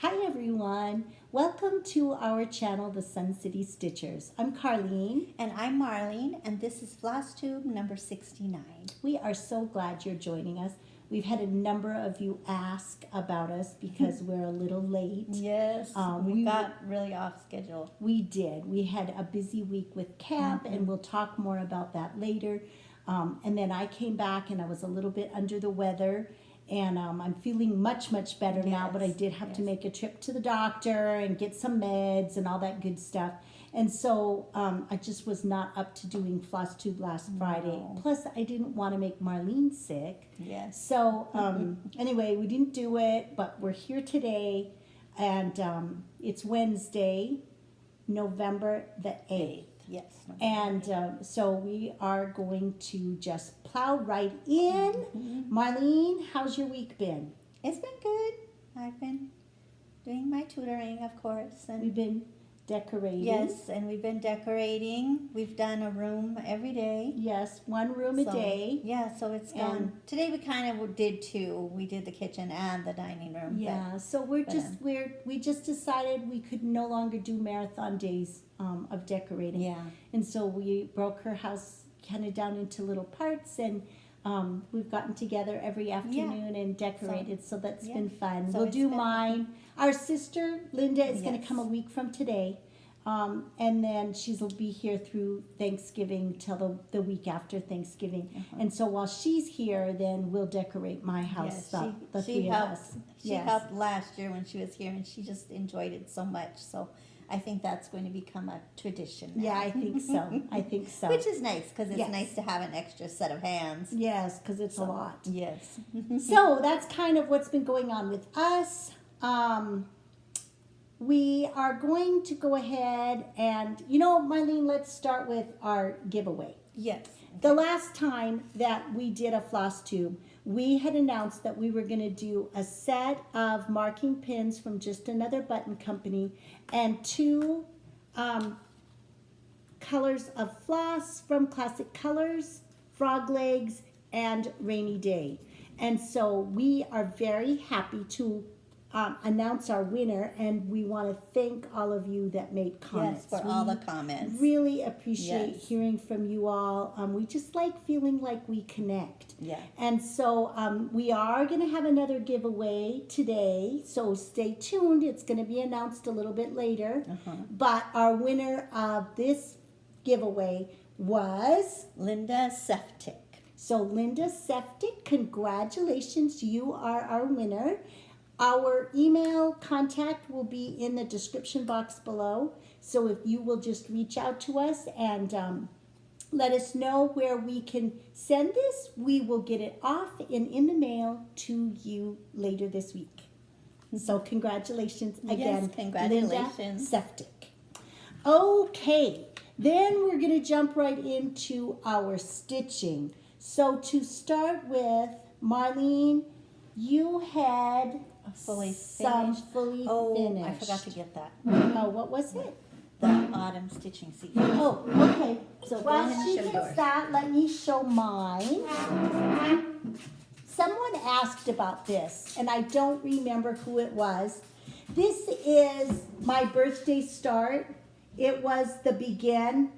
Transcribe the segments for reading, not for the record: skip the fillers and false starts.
Hi everyone, welcome to our channel, the Sun City Stitchers. I'm Carlene. And I'm Marlene, and this is Flosstube number 69. We are so glad you're joining us. We've had a number of you ask about us because we're a little late. Yes, we got really off schedule. We did. We had a busy week with camp, and we'll talk more about that later. And then I came back and I was a little bit under the weather. And I'm feeling much better now, but I did have to make a trip to the doctor and get some meds and all that good stuff. And so I just was not up to doing Flosstube last Friday. Plus, I didn't want to make Marlene sick. Yes. So anyway, we didn't do it, but we're here today. And it's Wednesday, November the 8th. Yes. And so we are going to just plow right in. Marlene, how's your week been? It's been good. I've been doing my tutoring, of course. And We've been decorating. yes, and we've been decorating. We've done a room every day. Yes, one room a day. Yeah, so it's gone. Today we kind of did two. We did the kitchen and the dining room. Yeah, so we just decided we could no longer do marathon days of decorating. Yeah. And so we broke her house kind of down into little parts, and we've gotten together every afternoon and decorated, so that's been fun. So we'll it's do been mine. Our sister, Linda, is going to Yes. come a week from today, and then she'll be here through Thanksgiving till the week after Thanksgiving. And so while she's here, then we'll decorate my house, Yes, the she three of helped. us. She helped last year when she was here, and she just enjoyed it so much. So I think that's going to become a tradition now. Yeah, I think so. I think so. Which is nice because it's Yes. nice to have an extra set of hands. Yes, because it's a lot. Yes. So that's kind of what's been going on with us. We are going to go ahead and, Marlene, let's start with our giveaway. Yes. The last time that we did a floss tube, we had announced that we were going to do a set of marking pins from Just Another Button Company and two colors of floss from Classic Colors, Frog Legs, and Rainy Day. And so we are very happy to announce our winner, and we want to thank all of you that made comments. Yes, for all the comments. Really appreciate Yes. hearing from you all. We just like feeling like we connect. Yeah. And so we are going to have another giveaway today, so stay tuned. It's going to be announced a little bit later. But our winner of this giveaway was Linda Septic. So Linda Septic, congratulations, you are our winner. Our email contact will be in the description box below. So if you will just reach out to us and let us know where we can send this, we will get it off and in the mail to you later this week. So congratulations again, Yes, congratulations. Linda Septic. Okay, then we're going to jump right into our stitching. So to start with, Marlene, you had Fully some finished. fully Oh, I finished. forgot to get that. Oh, what was it? The autumn stitching season. Oh, okay. So go While ahead and she show gets yours. that, let me show mine. Someone asked about this, and I don't remember who it was. This is my birthday start. It was the Begin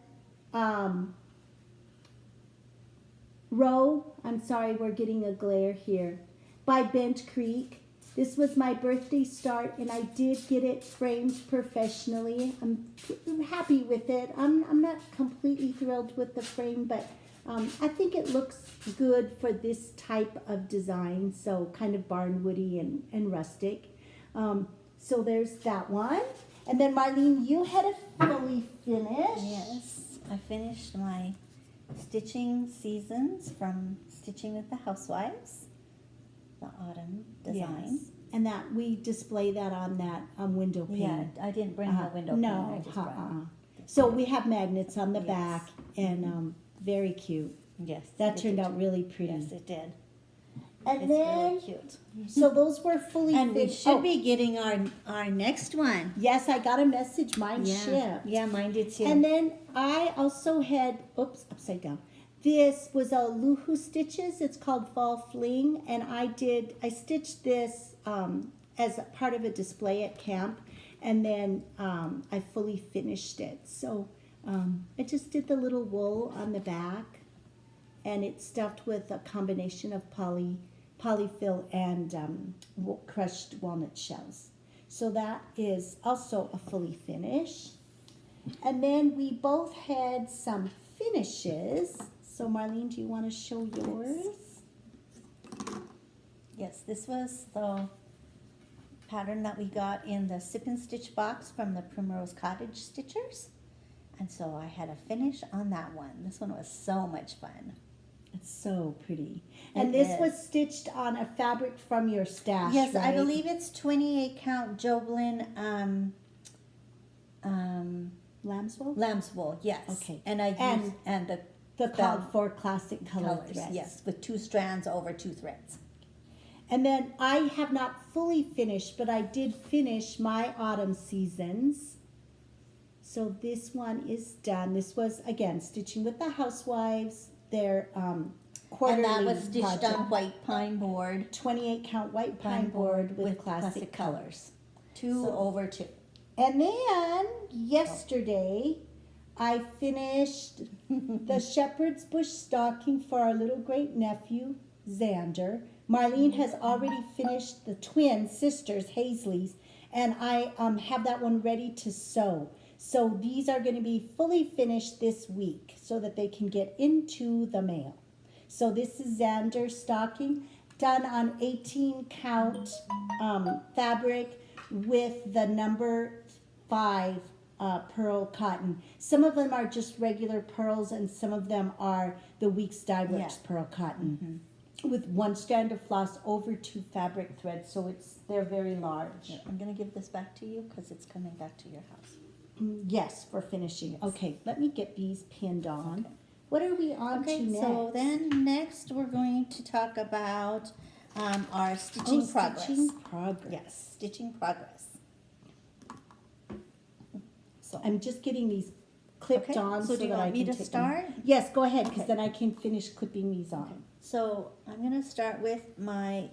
row. I'm sorry, we're getting a glare here. By Bent Creek. This was my birthday start, and I did get it framed professionally. I'm happy with it. I'm not completely thrilled with the frame, but I think it looks good for this type of design, so kind of barnwoody and rustic. So there's that one. And then Marlene, you had a fully finished. Yes, I finished my stitching seasons from Stitching with the Housewives, the autumn design. Yes. And that we display that on that window pane. Yeah, I didn't bring the window pane. No, I just brought So we have magnets on the Yes. back, and very cute. Yes. That it turned did. out really pretty. Yes, it did. And It's then, really cute. so those were fully And we finished. should be getting our next one. Yes, I got a message. Mine shipped. Yeah, mine did too. And then I also had, upside down. This was a Luhu Stitches. It's called Fall Fling, and I stitched this as a part of a display at camp, and then I fully finished it. So I just did the little wool on the back, and it's stuffed with a combination of polyfill and crushed walnut shells. So that is also a fully finish. And then we both had some finishes. So Marlene, do you want to show yours? Yes, this was the pattern that we got in the Sip and Stitch box from the Primrose Cottage Stitchers. And so I had a finish on that one. This one was so much fun. It's so pretty. And this was stitched on a fabric from your stash, yes, right? I believe it's 28 count Joblin Lamb's wool? lamb's wool, yes. Okay. And I used, and the called for classic color colors, threads. yes, with 2 strands over 2 threads. And then I have not fully finished, but I did finish my autumn seasons. So this one is done. This was, again, Stitching with the Housewives, their quarterly And that was stitched project. on white pine board. 28 count white pine board with classic colors. 2 over 2. And then yesterday I finished the shepherd's bush stocking for our little great nephew, Xander. Marlene has already finished the twin sisters, Hazley's, and I have that one ready to sew. So these are going to be fully finished this week so that they can get into the mail. So this is Xander's stocking, done on 18 count fabric with the number 5 pearl cotton. Some of them are just regular pearls, and some of them are the Weeks Dye Works pearl cotton. With 1 strand of floss over 2 fabric threads, so they're very large. Yeah, I'm going to give this back to you because it's coming back to your house. Yes, for finishing. Yes. Okay, let me get these pinned on. Okay. What are we on to next? So then next we're going to talk about our stitching progress. Stitching progress. Yes, stitching progress. So I'm just getting these clipped Okay, on so do you that want I me can to take start? them. Yes, go ahead, because Okay. then I can finish clipping these on. So I'm going to start with my,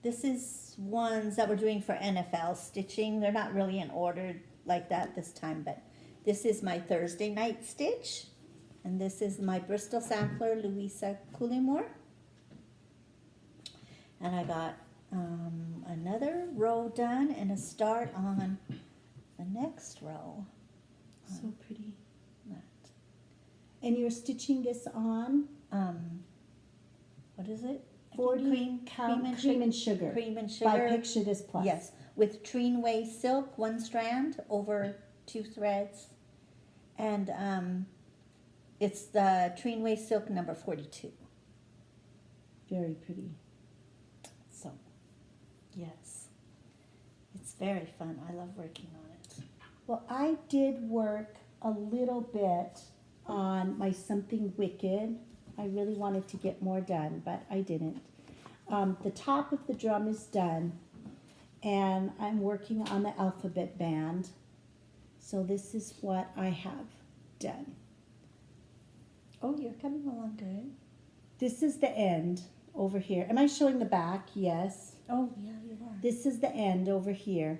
this is ones that we're doing for NFL stitching. They're not really in order like that this time, but this is my Thursday night stitch. And this is my Bristol sampler, Louisa Cullimore. And I got another row done and a start on the next row. So pretty. That. And you're stitching this on What is it? 40 count cream and sugar. Cream and By sugar. Picture This Plus. Yes, with Treenway silk, 1 strand over 2 threads, and it's the Treenway silk number 42. Very pretty. So, yes, it's very fun. I love working on it. Well, I did work a little bit on my Something Wicked. I really wanted to get more done, but I didn't. The top of the drum is done, and I'm working on the alphabet band. So this is what I have done. Oh, you're coming along good. This is the end over here. Am I showing the back? Yes. Oh, yeah, you are. This is the end over here.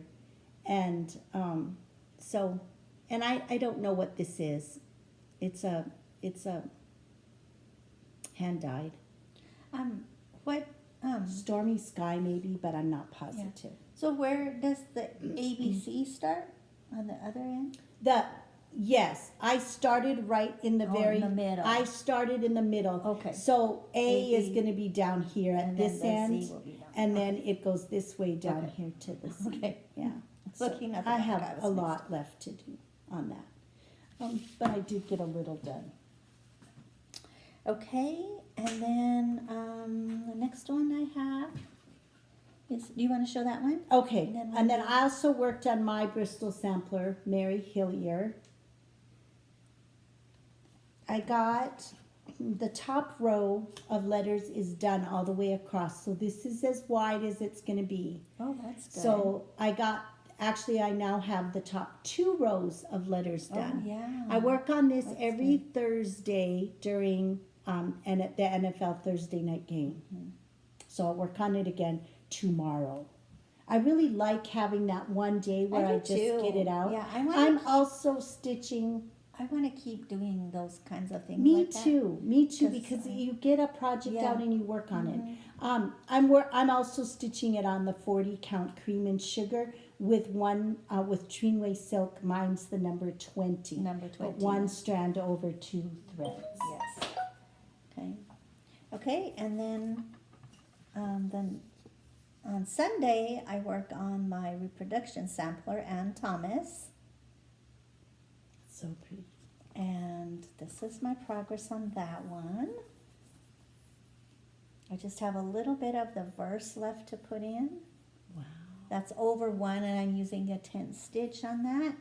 And and I don't know what this is. It's a hand dyed. What, Stormy Sky maybe, but I'm not positive. so where does the ABC start? On the other end? Yes, I started right in the very in the middle. I started in the middle. Okay. So A is AB. going to be down here at And this then the end, Z will be down. and then it goes this way down Okay. here to the Z. Okay. Yeah. Looking at the I back, have I was a mixed lot left to do on that, but I did get a little done. Okay, and then the next one I have is, do you want to show that one? Okay, And and then then I also worked on my Bristol sampler, Mary Hillier. I got the top row of letters is done all the way across, so this is as wide as it's going to be. Oh, that's good. So I now have the top 2 rows of letters done. Oh, yeah. I work on this That's every Thursday during and at the NFL Thursday night game. So I'll work on it again tomorrow. I really like having that one day where I do just too. get it out. Yeah, I'm also stitching. I want to keep doing those kinds of things. Me like that. too. Me too. 'Cause Because I- you get a project Yeah. out and you work on it. Mhm. I'm also stitching it on the 40 count cream and sugar with with Trinway silk. Mine's the number 20. Number But 20. one strand over 2 threads. Yes. Okay. Okay, and then on Sunday I work on my reproduction sampler and Thomas, So pretty. and this is my progress on that one. I just have a little bit of the verse left to put in. Wow. That's over 1, and I'm using a 10 stitch on that.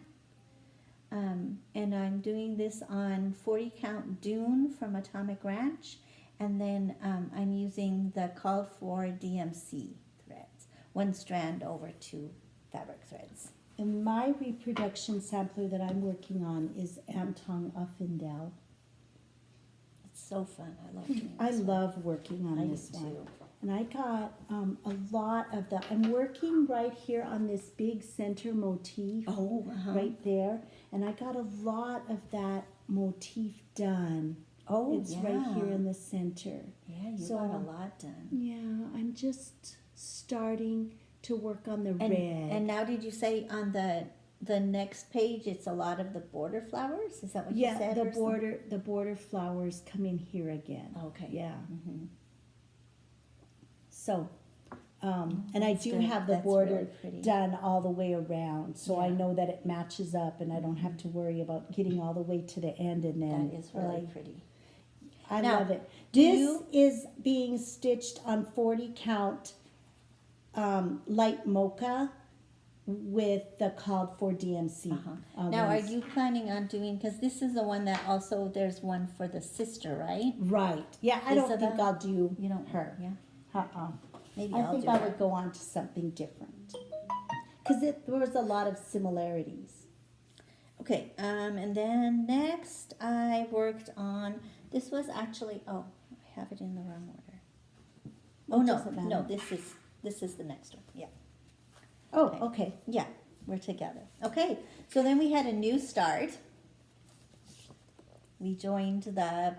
And I'm doing this on 40 count Dune from Atomic Ranch, and then I'm using the called for DMC threads, 1 strand over 2 fabric threads. And my reproduction sampler that I'm working on is Anton Uffendale. It's so fun. I love doing I this one. love working on I this do one. too. And I got a lot of that. I'm working right here on this big center motif Oh, uh-huh. right there. And I got a lot of that motif done. Oh, It's yeah. right here in the center. Yeah, you So- got a lot done. Yeah, I'm just starting to work on the And, red. and now did you say on the next page it's a lot of the border flowers? Is that what you yeah, said? the or something? border flowers come in here again. Okay. Yeah. Mhm. So, and I That's do good. have the That's border really pretty. done all the way around, so I Yeah. know that it matches up, and I don't have to worry about getting all the way to the end and then. That is really like, pretty. I Now, love it. do This you- is being stitched on 40 count light mocha with the called for DMC. Now, are ones. you planning on doing, because this is the one that also, there's one for the sister, right? Right. Yeah, I don't think Isabel? I'll do You don't, her. yeah, Uh-uh. maybe I I'll think do I her. would go on to something different. Because there was a lot of similarities. Okay, and then next I worked on, this was actually, oh, I have it in the wrong order. Oh, It no, doesn't matter. no, this is the next one, yeah. Oh, Okay. okay. Yeah, we're together. Okay, so then we had a new start. We joined the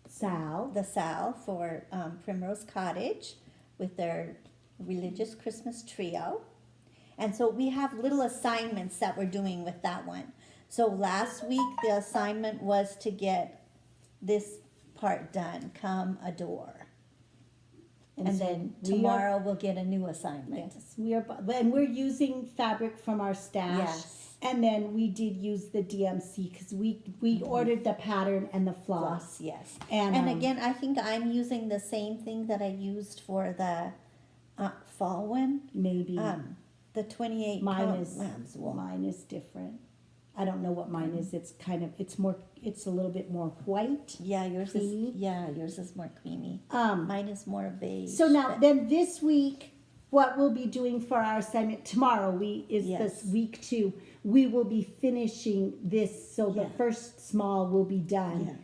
Sal for Primrose Cottage with their religious Christmas trio. And so we have little assignments that we're doing with that one. So last week the assignment was to get this part done, come adore. And so then we are- tomorrow we'll get a new assignment. Yes, and we're using fabric from our stash. Yes. And then we did use the DMC because we ordered the pattern and the floss. Floss, yes. And, And again, I think I'm using the same thing that I used for the fall one. maybe The 28 mine count is lamb's wool. mine is different. I don't know what mine is. It's it's a little bit more white. Yeah, yours Creamy. is. Yeah, yours is more creamy. Um, Mine is more beige. So now, but- then this week, what we'll be doing for our assignment tomorrow, Yes. this week 2. We will be finishing this, so the Yeah. first small will be done.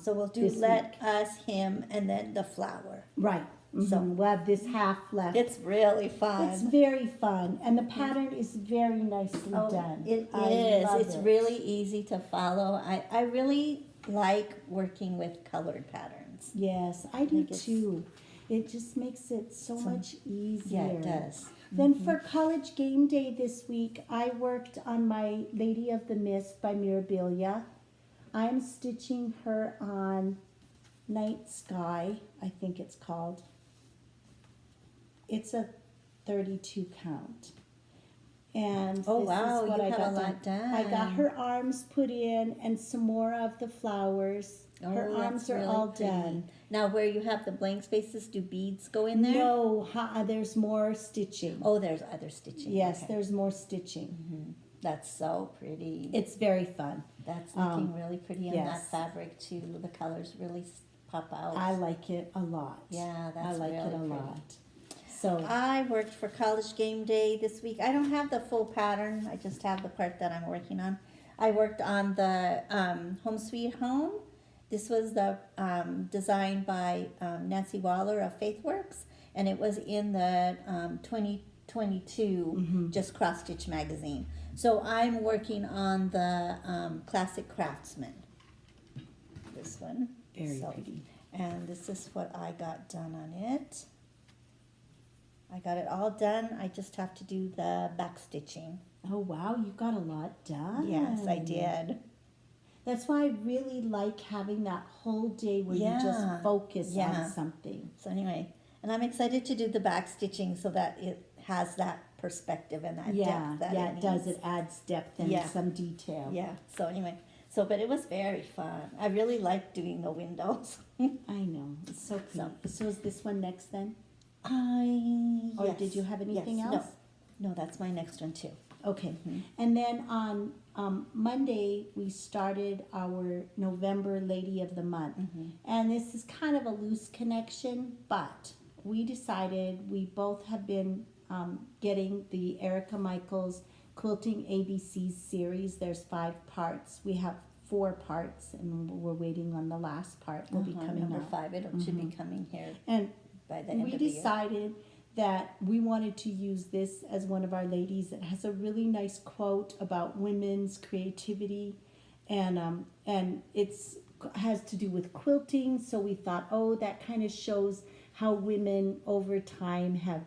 so we'll do this let us, him, and then the flower. Right. So- So we'll have this half left. It's really fun. It's very fun, and the pattern is very nicely done. It I is. love It's it. really easy to follow. I really like working with colored patterns. Yes, I do think it's- too. It just makes it so much easier. Yeah, it does. Then for college game day this week, I worked on my Lady of the Mist by Mirabilia. I'm stitching her on Night Sky, I think it's called. It's a 32 count. And Oh, this wow, is what you I have got a lot done. I got her arms put in and some more of the flowers. Her Oh, arms that's are really all pretty. done. Now, where you have the blank spaces, do beads go in there? No, there's more stitching. Oh, there's other stitching. Yes, Okay. there's more stitching. That's so pretty. It's very fun. That's looking um, really pretty in yes. that fabric too. The colors really pop out. I like it a lot. Yeah, that's I like really it a pretty. lot. So I worked for college game day this week. I don't have the full pattern. I just have the part that I'm working on. I worked on the Home Sweet Home This was the designed by Nancy Waller of FaithWorks, and it was in the 2022 Just Cross Stitch magazine. So I'm working on the Classic Craftsman. This one. Very pretty. And this is what I got done on it. I got it all done. I just have to do the back stitching. Oh wow, you got a lot done. Yes, I did. That's why I really like having that whole day where you just focus on something. So anyway, and I'm excited to do the back stitching so that it has that perspective and that depth that it does. It adds depth and some detail. Yeah. So anyway, but it was very fun. I really liked doing the windows. I know. It's so pretty. So is this one next then? Or Yes. did you have anything Yes. else? No, that's my next one too. Okay. And then on Monday, we started our November Lady of the Month. And this is kind of a loose connection, but we decided we both have been getting the Erica Michaels Quilting ABC series. There's 5 parts. We have 4 parts, and we're waiting on the last part. Will be coming number out. 5. It should be coming here And by the end we of the year. decided that we wanted to use this as one of our ladies. It has a really nice quote about women's creativity, and it's has to do with quilting. So we thought, oh, that kind of shows how women over time have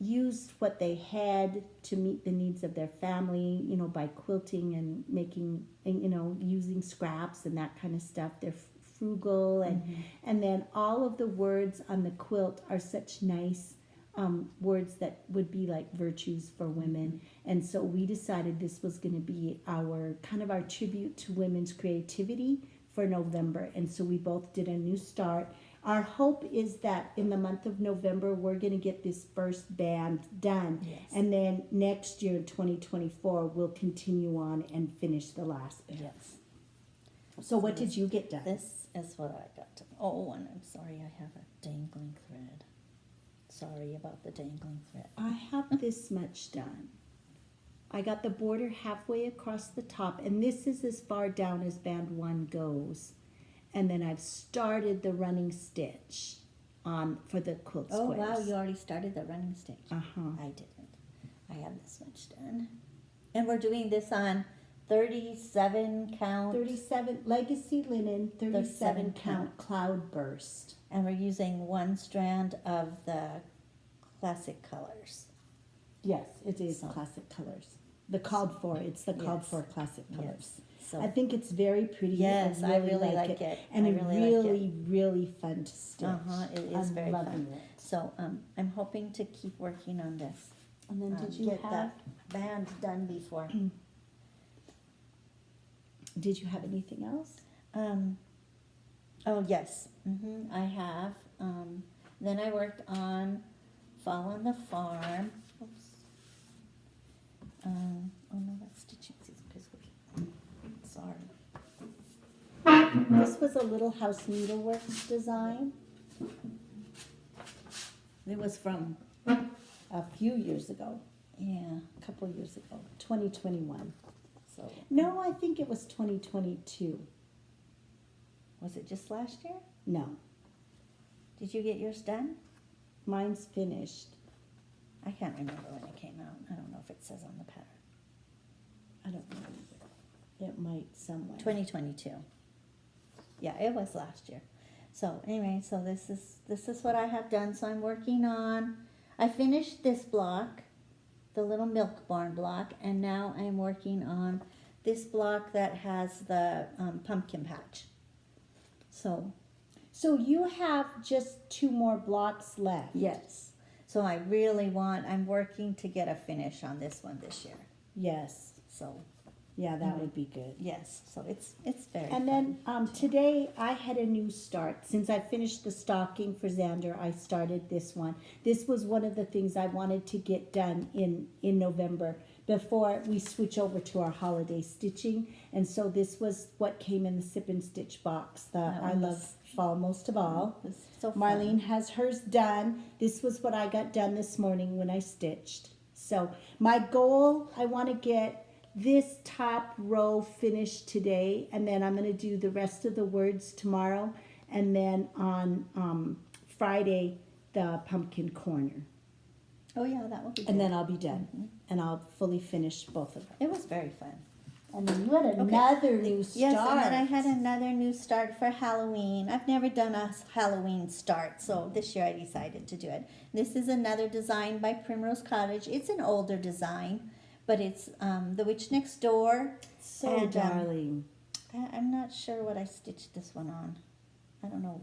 used what they had to meet the needs of their family, you know, by quilting and making, you know, using scraps and that kind of stuff. They're frugal, and then all of the words on the quilt are such nice words that would be like virtues for women. And so we decided this was going to be our kind of our tribute to women's creativity for November. And so we both did a new start. Our hope is that in the month of November, we're going to get this first band done. Yes. And then next year, in 2024, we'll continue on and finish the last band. Yes. So what did you get done? This is what I got. Oh, and I'm sorry I have a dangling thread. Sorry about the dangling thread. I have this much done. I got the border halfway across the top, and this is as far down as band 1 goes. And then I've started the running stitch on for the quilt Oh, squares. wow, you already started the running stitch. I didn't. I have this much done. And we're doing this on 37 count. 37 legacy linen, 37 count cloud burst. And we're using 1 strand of the classic colors. Yes, it is classic colors. The called for, it's the called Yes. for classic colors. Yes. So I think it's very pretty. Yes, I really like it. And I really really, like really fun to stitch. it is I'm very loving fun. it. So I'm hoping to keep working on this. And then did you get have that band done before? Did you have anything else? Oh yes, I have. Then I worked on Fall on the Farm. Oops. Oh no, that's stitching season. Sorry. This was a Little House Needleworks design. It was from a few years ago, Yeah. a couple years ago, 2021. So No, I think it was 2022. was it just last year? No, Did you get yours done? mine's finished. I can't remember when it came out. I don't know if it says on the pattern. I don't know either. It might somewhere. 2022. Yeah, it was last year. So anyway, so this is what I have done. So I'm working on. I finished this block, the little milk barn block, and now I'm working on this block that has the pumpkin patch. So So you have just 2 more blocks left. yes, so I really want. I'm working to get a finish on this one this year. Yes. So Yeah, that would be good. yes, so it's very. And then today I had a new start. Since I finished the stocking for Xander, I started this one. This was one of the things I wanted to get done in November before we switch over to our holiday stitching. And so this was what came in the Sip and Stitch box that I love fall most of all. It was so fun. Marlene has hers done. This was what I got done this morning when I stitched. So my goal, I want to get this top row finished today, and then I'm going to do the rest of the words tomorrow, and then on Friday the pumpkin corner, Oh yeah, that would be. and good. then I'll be done, and I'll fully finish both of them. It was very fun. And then you had another new start. Yes, and then I had another new start for Halloween. I've never done a Halloween start, so this year I decided to do it. This is another design by Primrose Cottage. It's an older design, but it's The Witch Next Door. So And, darling. I'm not sure what I stitched this one on. I don't know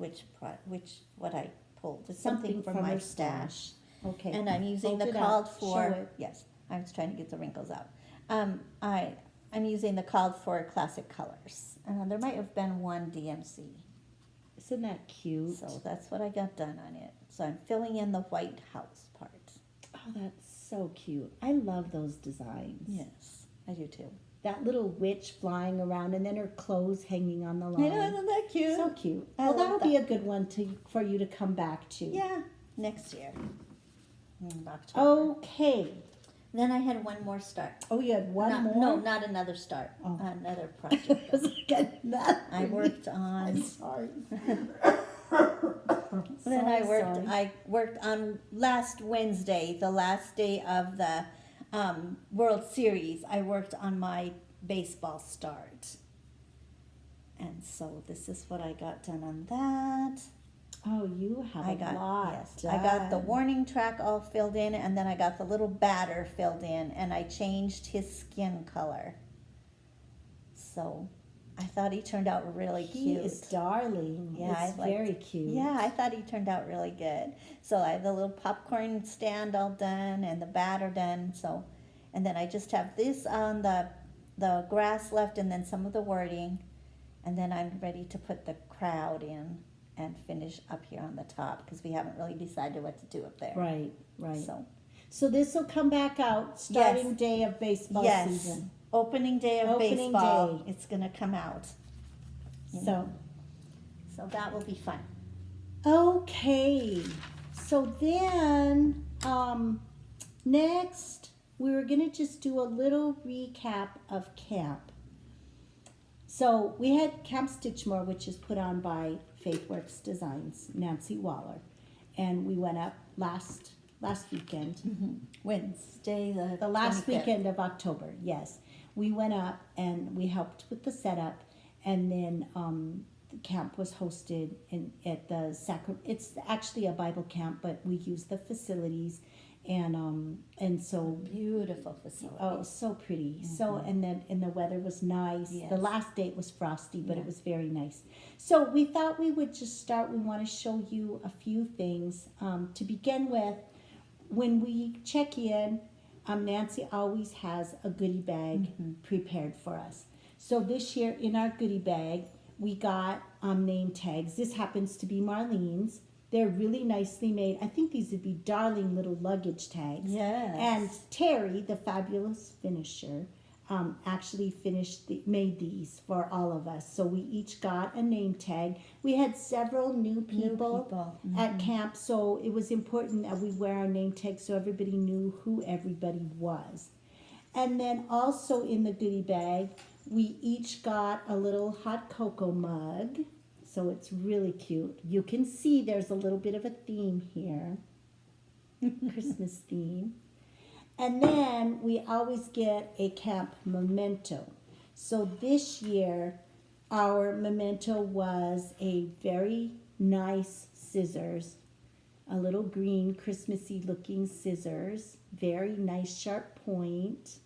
what I pulled. It's something from my her stash. Okay. And I'm using Hold the it up. called Show for. it. Yes, I was trying to get the wrinkles out. I'm using the called for classic colors. There might have been one DMC. Isn't that cute? So that's what I got done on it. So I'm filling in the White House part. Oh, that's so cute. I love those designs. Yes, I do too. That little witch flying around, and then her clothes hanging on the I line. know, isn't that cute? So cute. I Well, love that'll that. be a good one for you to come back to. Yeah, next year. In October. Okay. Then I had one more start. Oh, you had one more? No, not another start. Oh. Another project. I worked on. I'm sorry. Then Sorry. I worked on last Wednesday, the last day of the World Series. I worked on my baseball start. And so this is what I got done on that. Oh, you have a lot. I got the done. warning track all filled in, and then I got the little batter filled in, and I changed his skin color. So I thought he turned out really He cute. is darling. Yeah, it's I liked- very cute. Yeah, I thought he turned out really good. So I have the little popcorn stand all done and the batter done. So, and then I just have this on the grass left, and then some of the wording, and then I'm ready to put the crowd in and finish up here on the top because we haven't really decided what to do up there. Right, right. So So this will come back out starting day of baseball yes, season. opening day of Opening baseball, day. it's gonna come out. So, So that will be fun. okay. So then, next, we were going to just do a little recap of camp. So we had Camp Stitchmore, which is put on by FaithWorks Designs, Nancy Waller. And we went up last weekend. Wednesday, The last 25th. weekend of October, yes. We went up and we helped with the setup, and then the camp was hosted at the It's actually a Bible camp, but we use the facilities, and so Beautiful facility. oh, so pretty. So and the weather was nice. Yes. The last day it was frosty, but Yeah. it was very nice. So we thought we would just start. We want to show you a few things to begin with. When we check in, Nancy always has a goodie bag prepared for us. So this year in our goodie bag, we got name tags. This happens to be Marlene's. They're really nicely made. I think these would be darling little luggage tags. Yes. And Terry, the fabulous finisher, actually made these for all of us. So we each got a name tag. We had several new people. At camp, so it was important that we wear our name tag so everybody knew who everybody was. And then also in the goodie bag, we each got a little hot cocoa mug. So it's really cute. You can see there's a little bit of a theme here, Christmas theme. And then we always get a camp memento. So this year, our memento was a very nice scissors, a little green Christmassy looking scissors, very nice sharp point.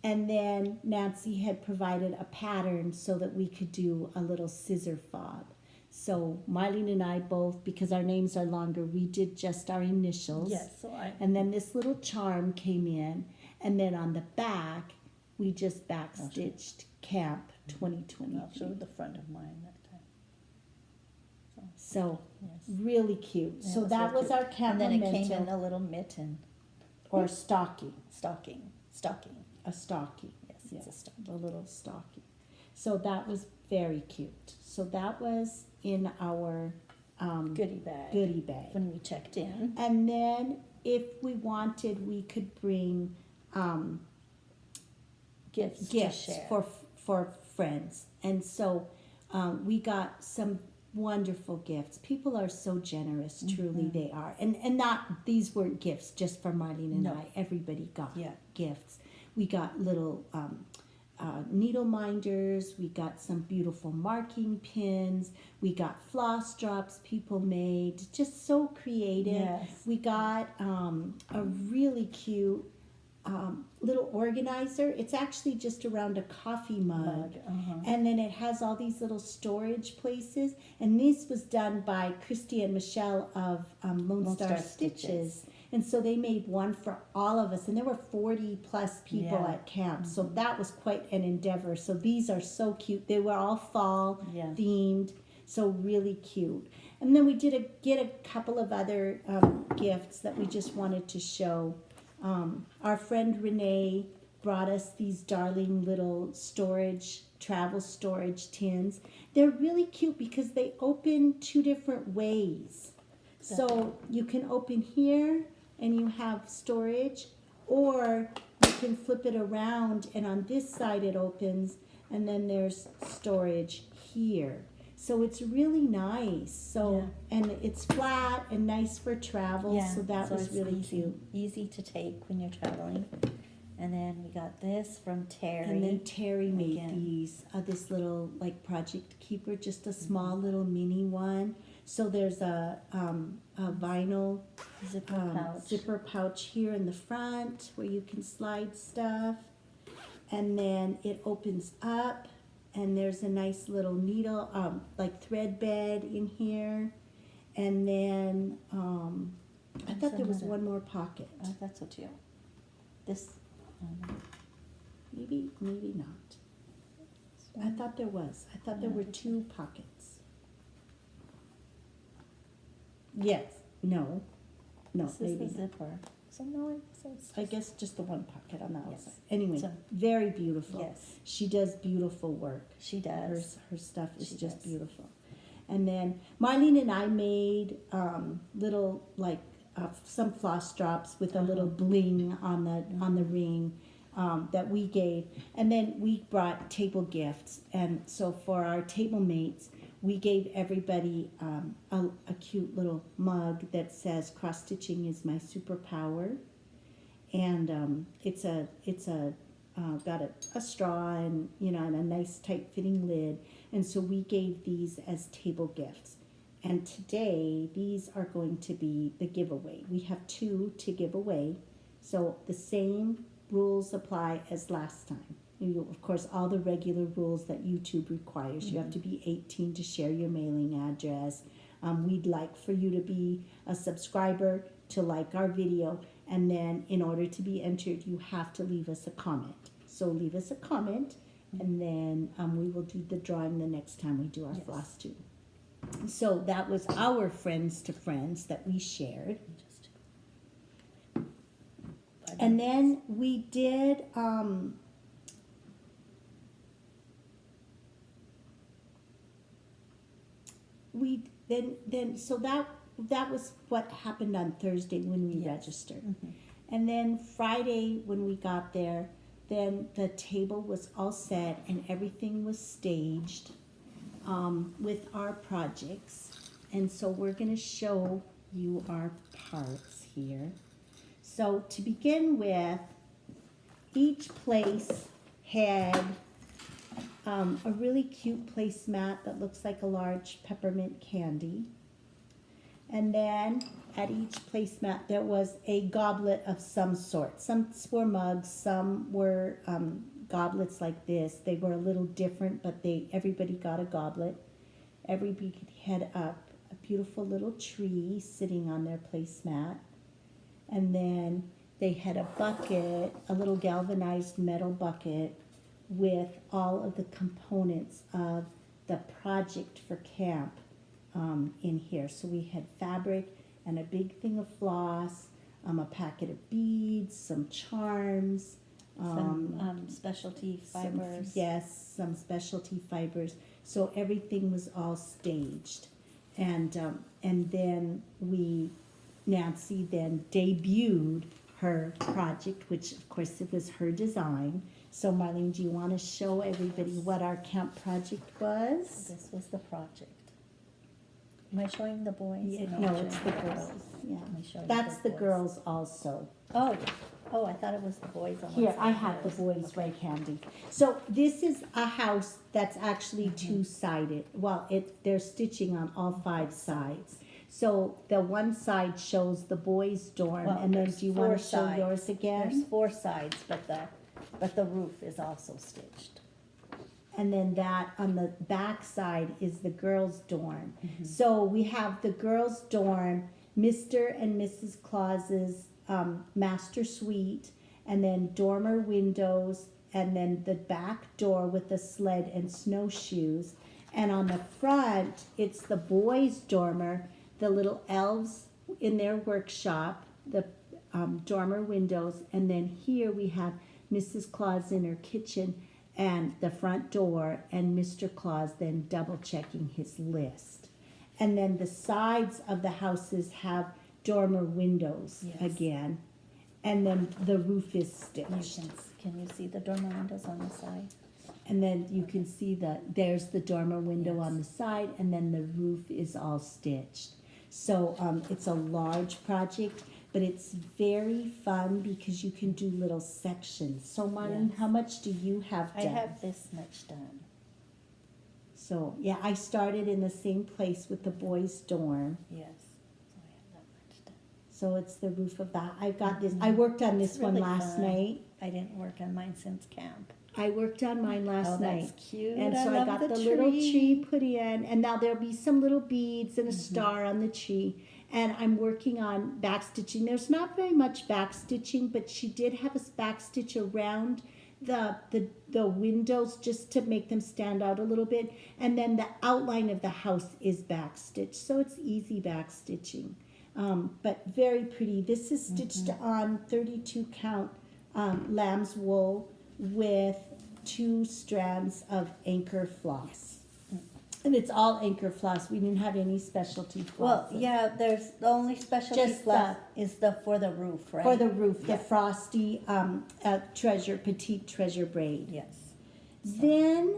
And then Nancy had provided a pattern so that we could do a little scissor fob. So Marlene and I both, because our names are longer, we did just our initials. Yes, so I. And then this little charm came in. And then on the back, we just backstitched Camp 2020. I'll show the front of mine that time. So Yes. really cute. Yeah, so it that real was cute. our camp And then it came memento. in a little mitten. Or stocking. Stocking. A stocking. Yes, it's a stocking. A little stocking. So that was very cute. So that was in our Goodie bag. goodie bag. When we checked in. And then if we wanted, we could bring Gifts to gifts share. for friends, and so we got some wonderful gifts. People are so generous, truly they are, and not these weren't gifts just for Marlene and No. I. Everybody got Yeah. gifts. We got little needle minders. We got some beautiful marking pins. We got floss drops people made. Just so creative. Yes. We got a really cute little organizer. It's actually just around a coffee mug. And then it has all these little storage places. And this was done by Christy and Michelle of Lone Star Stitches. And so they made one for all of us. And there were 40 plus people Yeah. at camp. So that was quite an endeavor. So these are so cute. They were all fall themed. So really cute. And then we did get a couple of other gifts that we just wanted to show. Our friend Renee brought us these darling little travel storage tins. They're really cute because they open two different ways. So you can open here and you have storage, or you can flip it around and on this side it opens and then there's storage here. So it's really nice. So and it's flat and nice for travel. So that was it's really easy, cute. easy to take when you're traveling. And then we got this from Terry. And then Terry made Again. these, this little like project keeper, just a small little mini one. So there's a vinyl zipper pouch here in the front where you can slide stuff. And then it opens up and there's a nice little needle, like thread bed in here. And then I thought there was one more pocket. That's so too. This. Maybe not. I thought there was. I thought there were two pockets. Yes. No. No, This is maybe the not. zipper. So no, I guess just the one pocket on the Yes. outside. Anyway, So- very beautiful. Yes. She does beautiful work. She does. Her stuff is She just does. beautiful. And then Marlene and I made little like some floss drops with a little bling on the ring that we gave, and then we brought table gifts. And so for our table mates, we gave everybody a cute little mug that says "Cross stitching is my superpower," and it's got a straw and and a nice tight fitting lid. And so we gave these as table gifts. And today these are going to be the giveaway. We have 2 to give away, so the same rules apply as last time. Of course, all the regular rules that YouTube requires. You have to be 18 to share your mailing address. We'd like for you to be a subscriber, to like our video, and then in order to be entered, you have to leave us a comment. So leave us a comment, and then we will do the drawing the next time we do our Flosstube. So that was our friends to friends that we shared. And then we did so that was what happened on Thursday when we registered. And then Friday when we got there, then the table was all set and everything was staged with our projects. And so we're going to show you our parts here. So to begin with, each place had a really cute placemat that looks like a large peppermint candy. And then at each placemat there was a goblet of some sort. Some were mugs, some were goblets like this. They were a little different, but everybody got a goblet. Everybody had a beautiful little tree sitting on their placemat. And then they had a bucket, a little galvanized metal bucket with all of the components of the project for camp in here. So we had fabric and a big thing of floss, a packet of beads, some charms, some specialty fibers. Some specialty fibers. So everything was all staged, and then Nancy then debuted her project, which of course it was her design. So Marlene, do you want to show everybody what our camp project was? This was the project. Am I showing the boys? Yeah, I'm no, showing it's the girls. Yeah, Am I showing that's the boys? girls also. Oh, I thought it was the boys on one Here, side. I have the boys right handy. So this is a house that's actually two-sided. Well, they're stitching on all 5 sides. So the one side shows the boys' dorm, Well, and then there's do you want 4 to show sides. yours There's again? 4 sides, but the roof is also stitched. And then that on the back side is the girls' dorm. So we have the girls' dorm, Mr. and Mrs. Claus's master suite, and then dormer windows, and then the back door with the sled and snowshoes. And on the front, it's the boys' dormer, the little elves in their workshop, the dormer windows, and then here we have Mrs. Claus in her kitchen and the front door, and Mr. Claus then double checking his list. And then the sides of the houses have dormer windows Yes. again, and then the roof is stitched. Can you see the dormer windows on the side? And then you can see there's the dormer window Yes. on the side, and then the roof is all stitched. So it's a large project, but it's very fun because you can do little sections. So Marlene, Yes. how much do you have I done? have this much done. So yeah, I started in the same place with the boys' dorm. Yes. So I have that much done. So it's the roof of that. I've got this. I worked on this It's one really last fun. night. I didn't work on mine since camp. I worked on mine last Oh, night. that's cute. And so I love got the tree. little tree put in, and now there'll be some little beads and a Mm-hmm. star on the tree. And I'm working on back stitching. There's not very much back stitching, but she did have us back stitch around the windows just to make them stand out a little bit. And then the outline of the house is back stitched, so it's easy back stitching. But very pretty. This is stitched on 32 count lamb's wool with 2 strands of anchor floss. And it's all anchor floss. We didn't have any specialty floss. Well, yeah, there's the only specialty Just fluff is for the roof, right? For the roof, Yeah. the frosty petite treasure braid. Yes. Then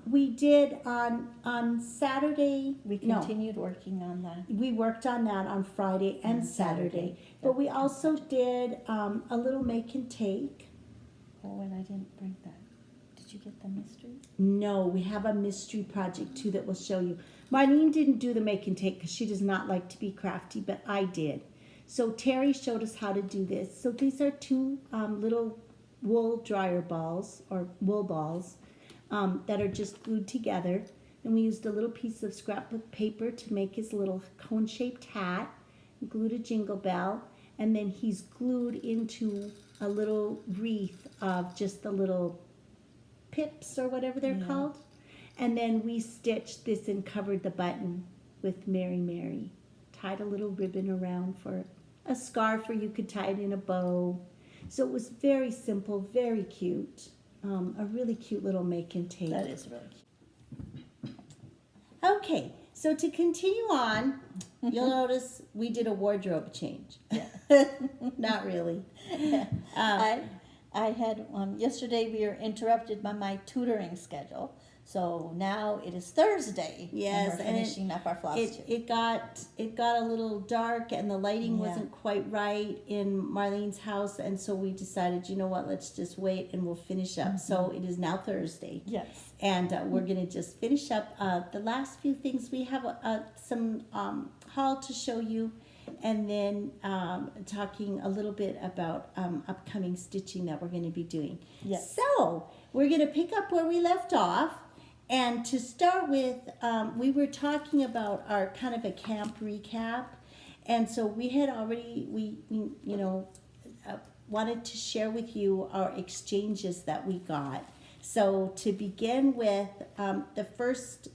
we did on Saturday. We no, continued working on that. we worked on that on Friday and And Saturday. Saturday. But we also did a little make and take. Oh, and I didn't bring that. Did you get the mystery? No, we have a mystery project too that we'll show you. Marlene didn't do the make and take because she does not like to be crafty, but I did. So Terry showed us how to do this. So these are 2 little wool dryer balls or wool balls that are just glued together. And we used a little piece of scrapbook paper to make his little cone-shaped hat, glued a jingle bell, and then he's glued into a little wreath of just the little pips or whatever they're Yeah. called. And then we stitched this and covered the button with Mary Mary. Tied a little ribbon around for a scarf, or you could tie it in a bow. So it was very simple, very cute. A really cute little make and take. That is really cute. Okay, so to continue on, you'll notice we did a wardrobe change. Not really. I had yesterday we were interrupted by my tutoring schedule, so now it is Thursday. Yes, and we're and finishing up our floss tube. It got a little dark and the lighting Yeah. wasn't quite right in Marlene's house, and so we decided, you know what, let's just wait and we'll finish up. So it is now Thursday. Yes. And we're going to just finish up the last few things. We have some haul to show you, and then talking a little bit about upcoming stitching that we're going to be doing. Yes. So we're going to pick up where we left off. And to start with, we were talking about our kind of a camp recap. And so we had already, wanted to share with you our exchanges that we got. So to begin with, the first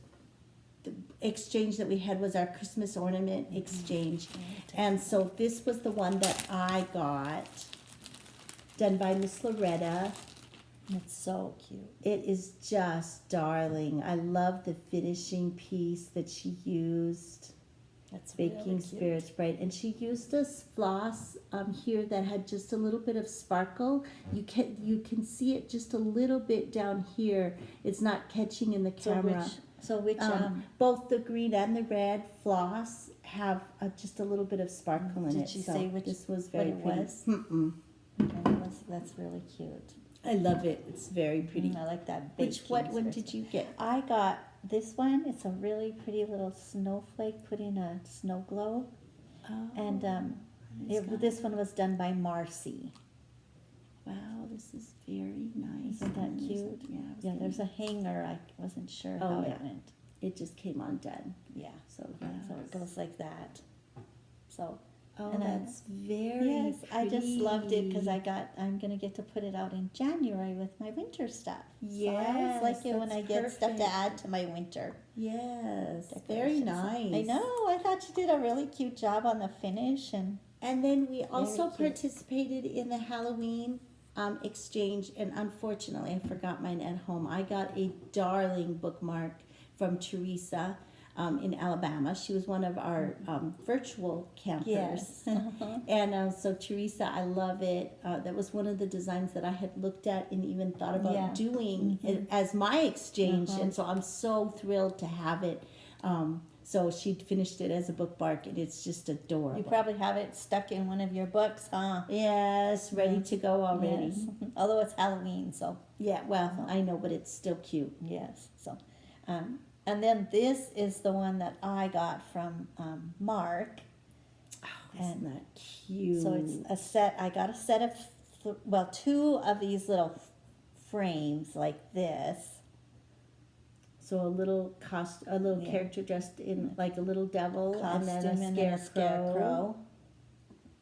exchange that we had was our Christmas ornament exchange. And so this was the one that I got, done by Miss Loretta. It's so cute. It is just darling. I love the finishing piece that she used. That's Baking really cute. Spirits Bright, and she used this floss here that had just a little bit of sparkle. You can see it just a little bit down here. It's not catching in the camera. So which Both the green and the red floss have just a little bit of sparkle in it. Did you so say which this was what very it pretty. was? Mm-mm. That's really cute. I love it. It's very pretty. I like that. What one did you get? I got this one. It's a really pretty little snowflake put in a snow globe. Oh, And this one was done by Marcy. wow, this is very nice. Isn't that cute? Yeah, there's a hanger. I wasn't sure how yeah. it went. It just came undone. Yeah. So So it goes like that. So Oh, and that's very yes, I just loved it because pretty. I'm gonna get to put it out in January with my winter stuff. So I Yes, always like it when that's I get stuff to perfect. add to my winter. Yes, very decorations. nice. I know. I thought you did a really cute job on the finish, and And then we also cute. participated in the Halloween exchange, and unfortunately, I forgot mine at home. I got a darling bookmark from Teresa in Alabama. She was one of our virtual campers. Yes. Uh-huh. And so Teresa, I love it. That was one of the designs that I had looked at and even thought about Yeah. doing it as my exchange. Uh-huh. And so I'm so thrilled to have it. So she finished it as a bookmark, and it's just adorable. you probably have it stuck in one of your books, huh? Yes, ready to go already. Yes. Although it's Halloween, so Yeah, well, I know, but it's still cute. yes. So, and then this is the one that I got from Mark. Oh, isn't that cute? So it's a set. I got a set of, two of these little frames like this. So a little Yeah. character dressed in like a little devil, and then Costume and then a scarecrow.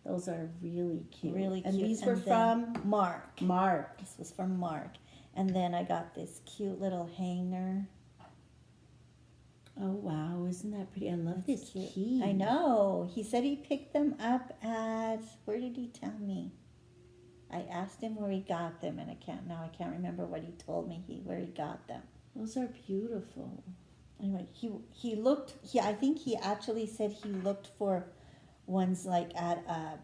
Those are really cute. Really And cute. these were And from then Mark. Mark. This was from Mark. And then I got this cute little hanger. Oh wow, isn't that pretty? I love That's this cute. key. I know. He said he picked them up at, where did he tell me? I asked him where he got them, and I can't remember what he told me where he got them. Those are beautiful. Anyway, I think he actually said he looked for ones like at a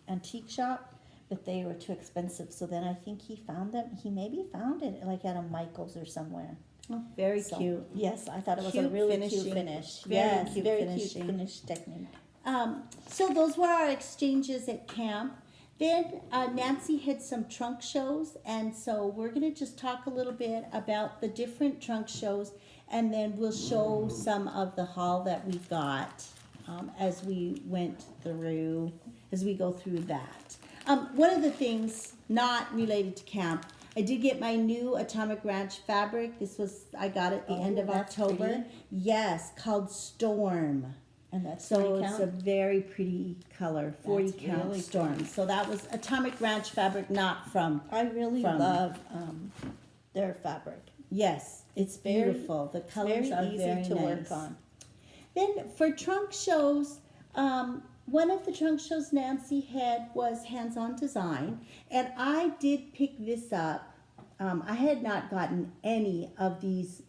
antique shop, but they were too expensive. So then I think he found them. He maybe found it like at a Michael's or somewhere. Oh, very So, cute. Yes, I thought it was a Cute really finishing. cute finish. Very Yes, cute very finishing. cute finish technique. So those were our exchanges at camp. Then Nancy had some trunk shows, and so we're going to just talk a little bit about the different trunk shows, and then we'll show some of the haul that we got as we go through that. One of the things not related to camp, I did get my new Atomic Ranch fabric. I got it at the end of that's October. pretty. Yes, called Storm. And that's So 40 it's count. a very pretty color, 40 That's count really Storm. So that was Atomic Ranch fabric, not from, I really from- love their fabric. yes, it's very- beautiful. The It's colors very are easy very to nice. work on. Then for trunk shows, one of the trunk shows Nancy had was hands-on design, and I did pick this up. I had not gotten any of these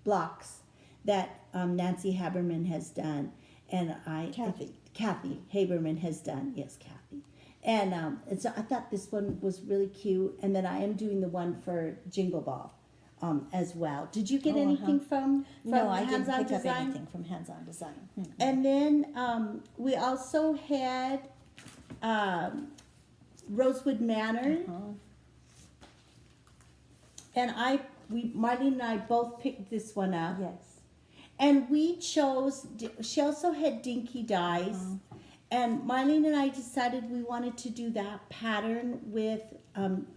blocks that Nancy Haberman has done, and Kathy Haberman has done. Yes, Kathy. And so I thought this one was really cute, and then I am doing the one for Jingle Ball as well. Did you get anything from No, I didn't Hands-On pick up Design? anything from Hands-On Design. And then we also had Rosewood Manor, and Marlene and I both picked this one up. Yes. And we chose, she also had Dinky Dies. And Marlene and I decided we wanted to do that pattern with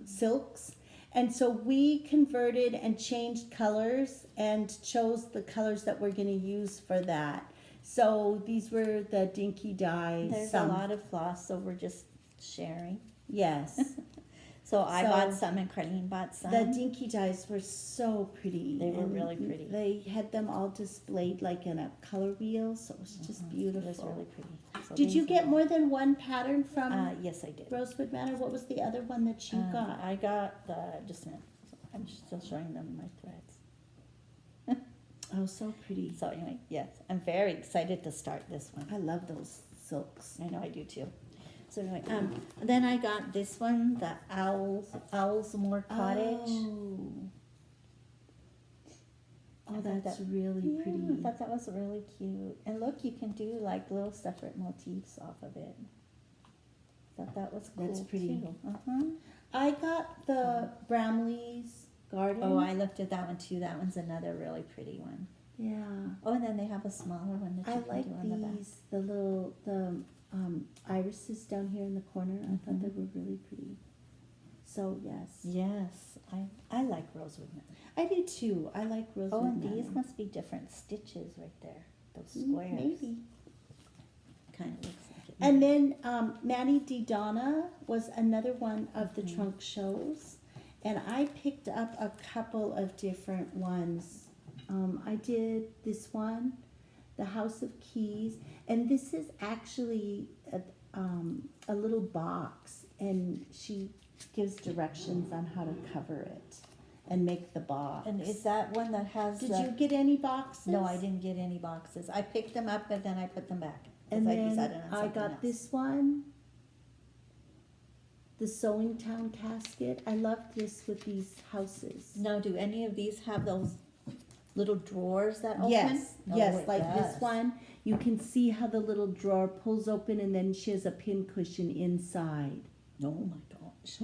silks. And so we converted and changed colors and chose the colors that we're going to use for that. So these were the Dinky Dies. There's a lot of floss, so we're just sharing. Yes. So I So, bought some and Carlene bought some. The Dinky Dies were so pretty. They were and really pretty. They had them all displayed like in a color wheel, so it was just beautiful. It was really pretty. So Did you these get are- more than one pattern from Yes, I did. Rosewood Manor? What was the other one that you got? I got just a minute. I'm still showing them my threads. Oh, so pretty. So anyway, yes, I'm very excited to start this one. I love those silks. I know I do too. So anyway, then I got this one, the Owlsmore Cottage. Oh, I thought that's that- really Yeah, I pretty. thought that was really cute. And look, you can do like little separate motifs off of it. Thought that was cool. That's pretty. Too. Uh-huh. I got the Bramley's Garden. Oh, I looked at that one too. That one's another really pretty one. yeah. Oh, and then they have a smaller one that I you can like do on the back. these, the irises down here in the corner. I thought they were really pretty. So yes, Yes, I like rosewood. I do too. I like rosewood. Oh, and these mallow. must be different stitches right there. Those Mm, squares. maybe. Kind of looks like it. And then Manny Di Donna was another one of the Mhm. trunk shows, and I picked up a couple of different ones. I did this one, the House of Keys, and this is actually a little box, and she gives directions on how to cover it and make the box. And is that one that has Did the... you get any boxes? No, I didn't get any boxes. I picked them up and then I put them back. 'cause And I then decided on I something got else. this one, the Sewing Town casket. I love this with these houses. Now, do any of these have those little drawers that open? Yes, Oh, yes, it like this does. one. You can see how the little drawer pulls open, and then she has a pin cushion inside. Oh my gosh.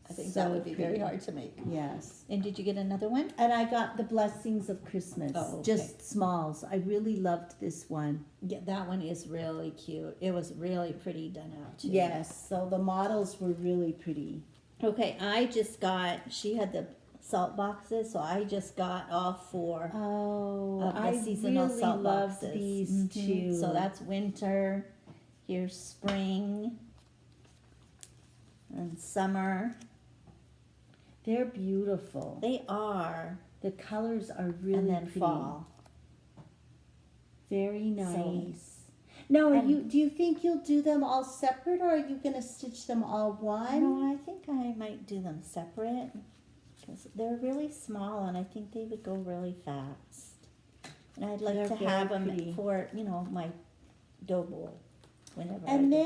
I think So that would be very pretty. hard to make. Yes. And did you get another one? And I got the Blessings of Christmas, Oh, okay. just smalls. I really loved this one. Yeah, that one is really cute. It was really pretty done out too. Yes, so the models were really pretty. Okay, she had the salt boxes, so I just got all four Oh, of the I seasonal really salt love boxes. these Mhm. too. So that's winter, here's spring, and summer. They're beautiful. They are. The colors are really And then pretty. fall. Very So- nice. Now, and- do you think you'll do them all separate, or are you gonna stitch them all one? No, I think I might do them separate because they're really small and I think they would go really fast. And I'd like They're to very have them pretty. for, my dough bowl whenever I And do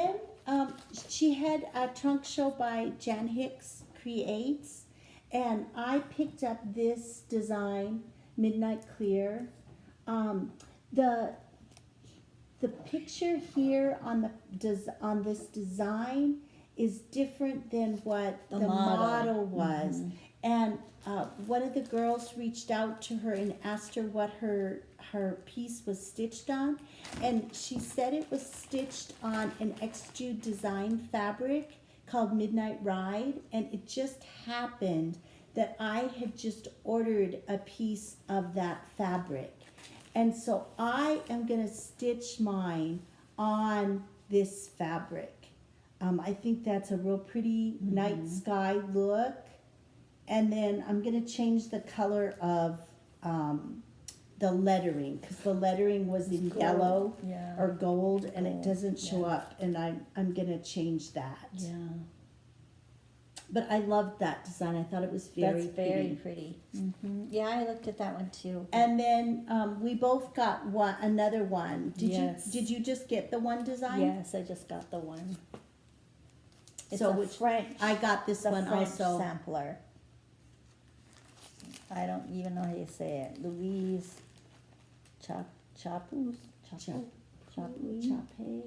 then she had a trunk show by Jan Hicks Creates, and I picked up this design, Midnight Clear. The picture here on this design is different than what The the model. model was. Mhm. And one of the girls reached out to her and asked her what her piece was stitched on, and she said it was stitched on an Extrude Design fabric called Midnight Ride, and it just happened that I had just ordered a piece of that fabric. And so I am going to stitch mine on this fabric. I think that's a real pretty night sky look. And then I'm going to change the color of the lettering, because the lettering was in Gold. yellow Yeah. or gold, and it Gold, doesn't show yeah. up. And I'm going to change that. Yeah. But I loved that design. I thought it was very That's very pretty. pretty. Yeah, I looked at that one too. And then we both got another one. Yes. Did you just get the one design? Yes, I just got the one. It's So a which French. I got this the one French also. sampler. I don't even know how you say it. Louise Chapus? Chapu? Chapu? Chape.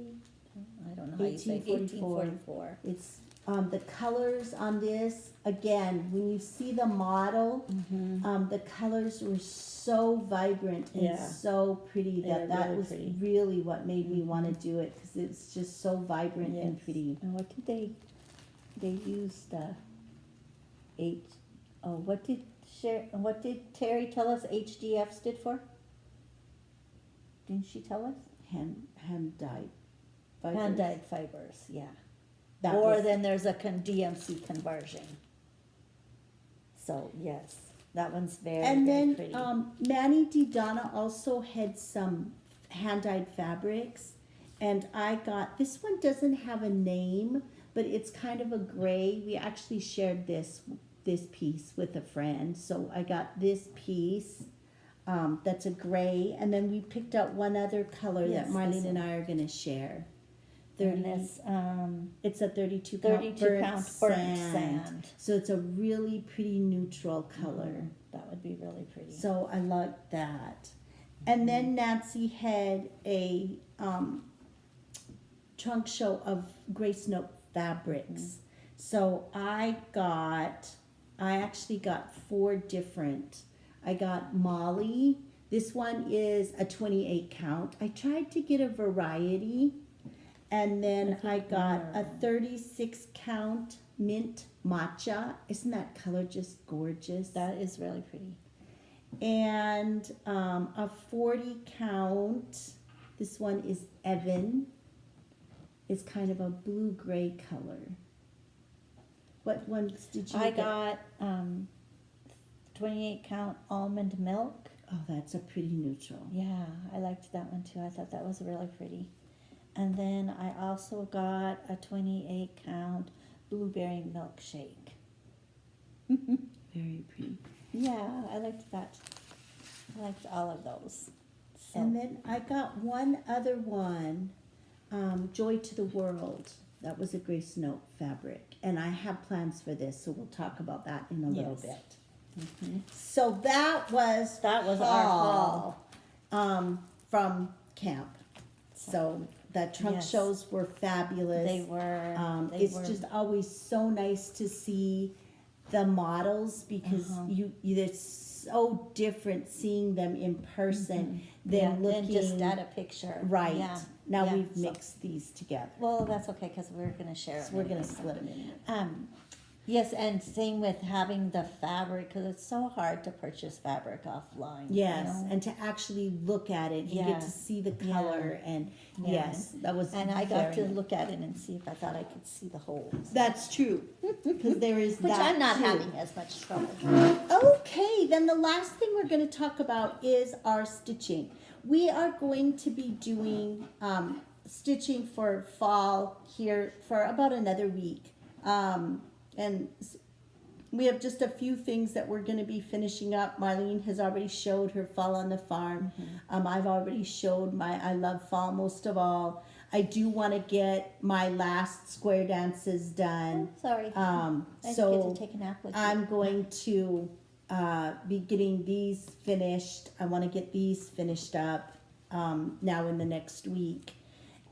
I don't know how you say it. 1844. It's the colors on this, again, when you see the model, the colors were so vibrant and Yeah. so pretty They're that really was pretty. really what made me want to do it, because it's just so vibrant and Yes. pretty. And what did they used what did Terry tell us HDF stood for? Didn't she tell us? Hand dyed. Hand dyed fibers, yeah. That Or was- then there's a DMC conversion. So yes, that one's very, And very then pretty. Manny Di Donna also had some hand-dyed fabrics, and I got, this one doesn't have a name, but it's kind of a gray. We actually shared this piece with a friend, so I got this piece. That's a gray, and then we picked out one other color Yes, that Marlene this and I are going to share. And this, It's a 32 pound 32 pound burnt sand. So it's a really pretty neutral color. That would be really pretty. So I like that. And then Nancy had a trunk show of Grace Note fabrics. So I actually got 4 different. I got Molly. This one is a 28 count. I tried to get a variety. And then I got a 36 count mint matcha. Isn't that color just gorgeous? That is really pretty. And a 40 count. This one is Evan. It's kind of a blue-gray color. What ones did you I get? got 28 count almond milk. Oh, that's a pretty neutral. Yeah, I liked that one too. I thought that was really pretty. And then I also got a 28 count blueberry milkshake. Very pretty. Yeah, I liked that. I liked all of those. So, And then I got one other one, Joy to the World. That was a Grace Note fabric. And I have plans for this, so we'll talk about that in a little Yes. bit. So that was our haul. From camp. So the trunk Yes. shows were fabulous. They were. It's just always so nice to see the models because it's so different seeing them in person than looking just at a picture. right. Yeah. Now Yeah. we've mixed these together. Well, that's okay because we're going to share it. So we're gonna split them in. Yes, and same with having the fabric because it's so hard to purchase fabric offline. Yes, you know? and to actually look at it, you Yeah. get to see the color, and yes, that was. And I got to very- look at it and see if I thought I could see the holes. That's true, because there is Which that I'm not too. having as much trouble with. Okay, then the last thing we're going to talk about is our stitching. We are going to be doing stitching for fall here for about another week. We have just a few things that we're going to be finishing up. Marlene has already showed her fall on the farm. I've already showed my I love fall most of all. I do want to get my last square dances done. Sorry. I So get to take a nap with you. I'm going to be getting these finished. I want to get these finished up now in the next week.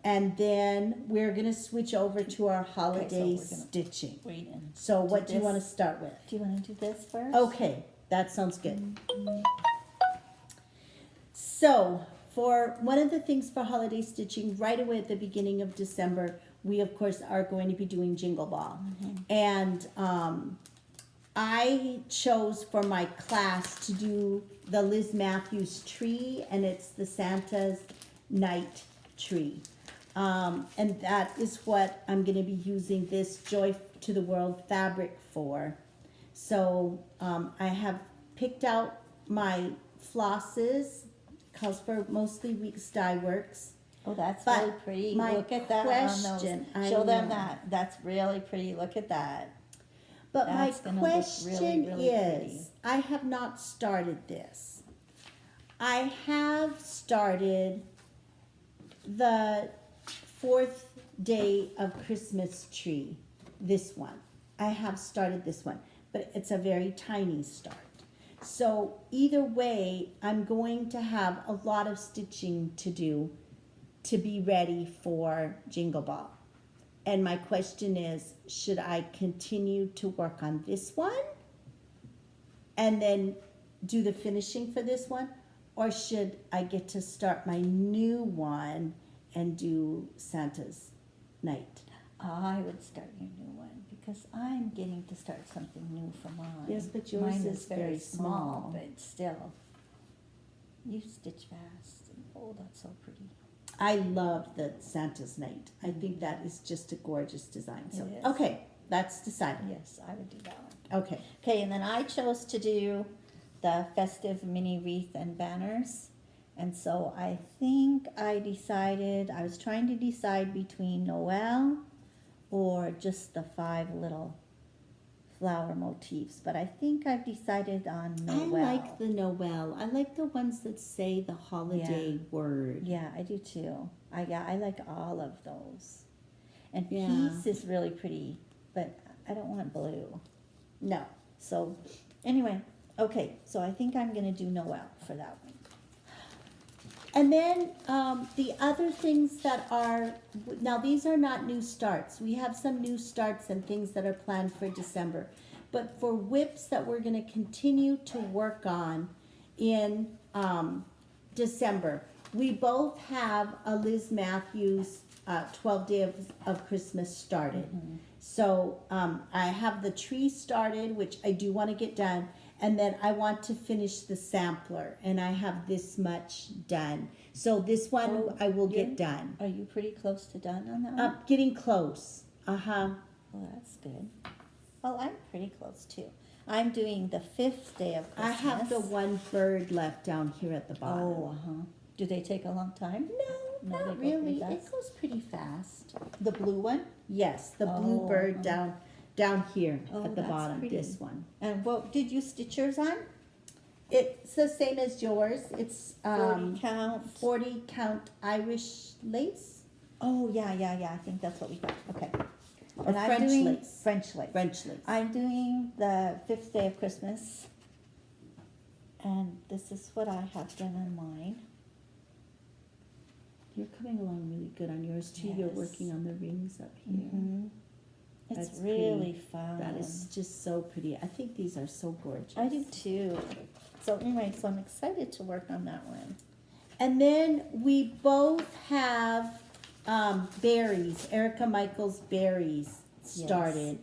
And then we're going to switch over to our holiday we're gonna stitching. Wait and So what do you this. want to start with? do you want to do this first? Okay, that sounds good. So for one of the things for holiday stitching, right away at the beginning of December, we of course are going to be doing Jingle Ball. And I chose for my class to do the Liz Matthews tree, and it's the Santa's night tree. And that is what I'm going to be using this Joy to the World fabric for. So I have picked out my flosses, calls for mostly Weeks Dye Works. Oh, that's But really pretty. my Look at that question, on I those. Show them know. that. That's really pretty. Look at that. But That's my gonna look question really, really is, pretty. I have not started this. I have started the 4th day of Christmas tree, this one. I have started this one, but it's a very tiny start. So either way, I'm going to have a lot of stitching to do to be ready for Jingle Ball. And my question is, should I continue to work on this one and then do the finishing for this one? Or should I get to start my new one and do Santa's night? I would start your new one because I'm getting to start something new for mine. Yes, but yours mine is very small. but still. You stitch fast. Oh, that's so pretty. I love the Santa's night. I think that is just a gorgeous design. So, It is. okay, that's decided. Yes, I would do that one. Okay. Okay, and then I chose to do the festive mini wreath and banners. And so I think I was trying to decide between Noel or just the 5 little flower motifs, but I think I've decided on I Noel. like the Noel. I like the ones that say the holiday word. Yeah, I do too. I like all of those. And Yeah. peace is really pretty, but I don't want blue. No. So, anyway, okay, so I think I'm gonna do Noel for that one. And then the other things that are, now these are not new starts. We have some new starts and things that are planned for December. But for whips that we're going to continue to work on in December, we both have a Liz Matthews 12 Day of Christmas started. So I have the tree started, which I do want to get done. And then I want to finish the sampler, and I have this much done. So this one I will get done. Are you pretty close to done on that one? Getting close. Well, that's good. Well, I'm pretty close too. I'm doing the 5th day of Christmas. I have the one bird left down here at the bottom. Oh, Do they take a long time? No, they not go pretty really. It fast? goes pretty fast. The blue one? Yes, the blue Oh, bird down here Oh, at the that's bottom. pretty. This one. And what did you stitch yours on? It's the same as yours. It's 40 count. 40 count Irish lace. Oh, yeah. I think that's what we got. Okay. Or And I'm French doing lace. French lace. French lace. I'm doing the 5th day of Christmas. And this is what I have done on mine. You're coming along really good on yours too. You're Yes. working on the rings up here. It's That's really pretty. fun. That is just so pretty. I think these are so gorgeous. I do too. So anyway, so I'm excited to work on that one. And then we both have berries, Erica Michaels berries started.